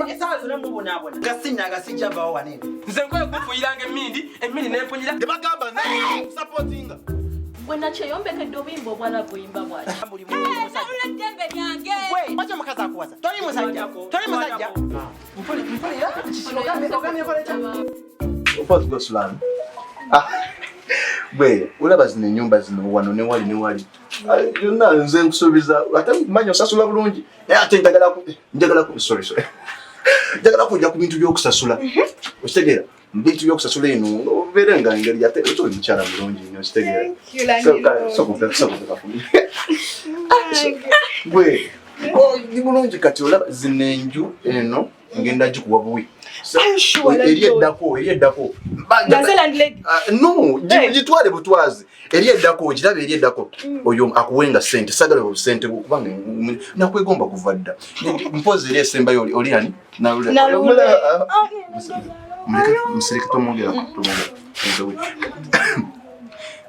esawa zona mubonabona. Gasina gasijja bawo wanene. Nze nkoye kufuyiranga emmindi n'empunyira. Tebagamba naye supportinga. Bwena kyeyombekedde obuyimba obwala buyimba bwaki. Uledembe lyange. Wacha mukazi akuwasa. Toli musajja. Mpulira ogamye koleta. Upot go slam. Bwe ulaba zino nyumba zino wano ne wali. Yonna nze nkusubiza ate manyo sasula bulungi. Ate njagala ku sorry. Njagala kujja ku bintu byokusasula. Okitegera? Bintu byokusasula eno oberenga ngeri yate toli mchana bulungi nyo okitegera. So kuvuga fumi. Bwe ni bulungi kati olaba zino enju eno ngenda gikuwa buwi. Erieddako. No, gitwale butwazi. Erieddako, girabe erieddako. Oyo akuwenga sente, sagala obusente kubanga nakwegomba kuvadda. Mpozi eri esembayo oli ani? NALULE. Musirika tomogera.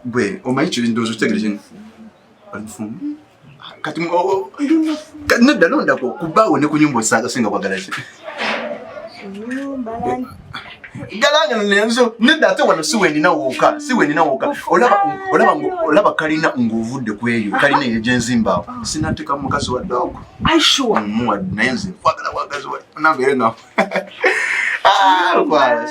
Bwe, omanyi kiri ndozo kitegereje. Alifumu. Kati nedda londako kubaawo ne ku nyumba osinga kwagala ki. Galanga nenzo nedda ate wano siwe nina woka olaba kalina nguvudde kweyo kalina yejenzimba sinateka mukazi wa dog aishuwa muwad nenze kwagala wagazi wa nabere na kwala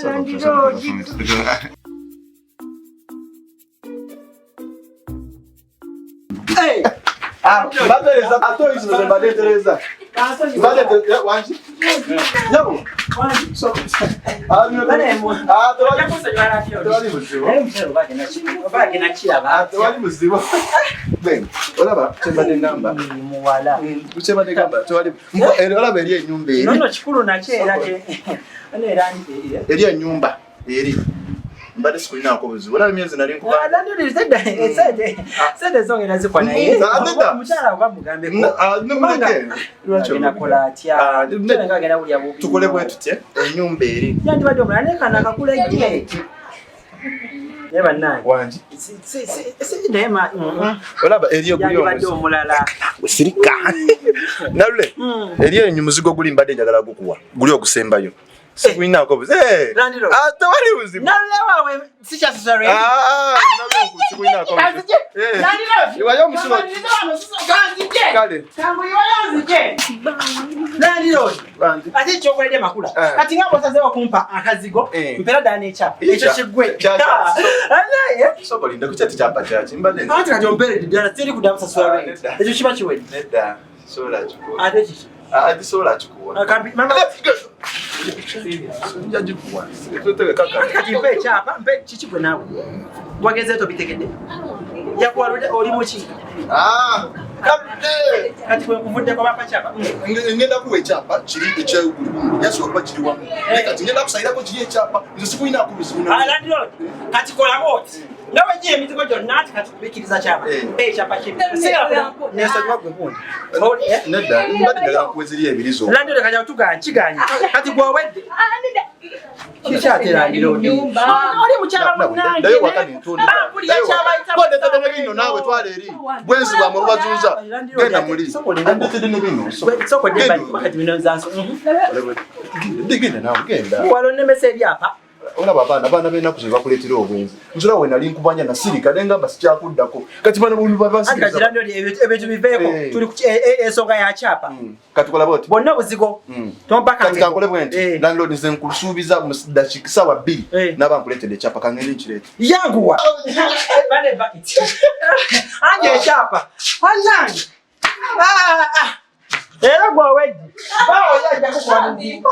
hey batereza atoyizo ze batereza batereza wanji yabo wanji so ben olaba chembade ngamba muwala uchembade ngamba towali olaba eri enyumba eri nono chikulu nachera eri enyumba eri mbade sikulina akobuzi wala myezi nali nkuba landlord sede songe nazikwa naye mchara ukamugambe lwacho nakola atya ngagenda buli abubi tukole bwe tutye enyumba eri yandi bado mlane kana kakulejje yeba nani wanji si ndema olaba eri oguli bado omulala sirika NALULE eri enyu muzigo guli mbade njagala gukuwa guli okusembayo Sikuina akobuzi landlord atawali uzimu NALULE wawe sicha sorry NALULE sikuina akobuzi landlord iwayo musulo ganzije kale tangu iwayo nzije landlord ati chokwede makula kati ngabo saze wakumpa akazigo mpera dane chapa echo chigwe soko linda kuchati chapa chachi mbade ati kajompere didana tiri kudamsa sware echo chiba chiwe neda sola chiko ate chichi adi sola chiko akambi mama njaji kuwa tutele kaka kati mpe chapa mpe chichi gwe nawe wageze to bitegede yakuwa oli muchi kati kwe kuvudde kwa bapa chapa ngenda kuwe chapa chiri ekyegulu yaso kwa chiri wamu kati ngenda kusaira ko chiri chapa izo siku ina kubizuna landlord kati kola boti ngawe je mitigo jonnati kati bikiriza chapa chapa chipi sera nesa kwa gwe nedda mbadi ndagala kuweziriye ebirizo landlord kaja tuganchiganya kati gwa wedde Chichate landlord oli muchara munange dayo wakani ntunda bode tadene bino nawe twale eri bwenzi bwa mu bazunza genda muri ndetede ne bino soko demba kati bino zanso digenda nawe genda walo nemese byapa olaba abana bena kuziba kuletira obwenzi nzura we nali nkubanya na sirika nenga basija kuddako kati bana bulu babasiriza kati landlord ebetu biveko tuli ku esonga ya chapa kati kola boti bonna buzigo tompaka kati kankole bwenti landlord nze nkusubiza musidachikisa wa 2 naba nkuletede chapa kangeli nchirete yanguwa bale bucket anje chapa hanange era gwa wedi bawo yaje kukwani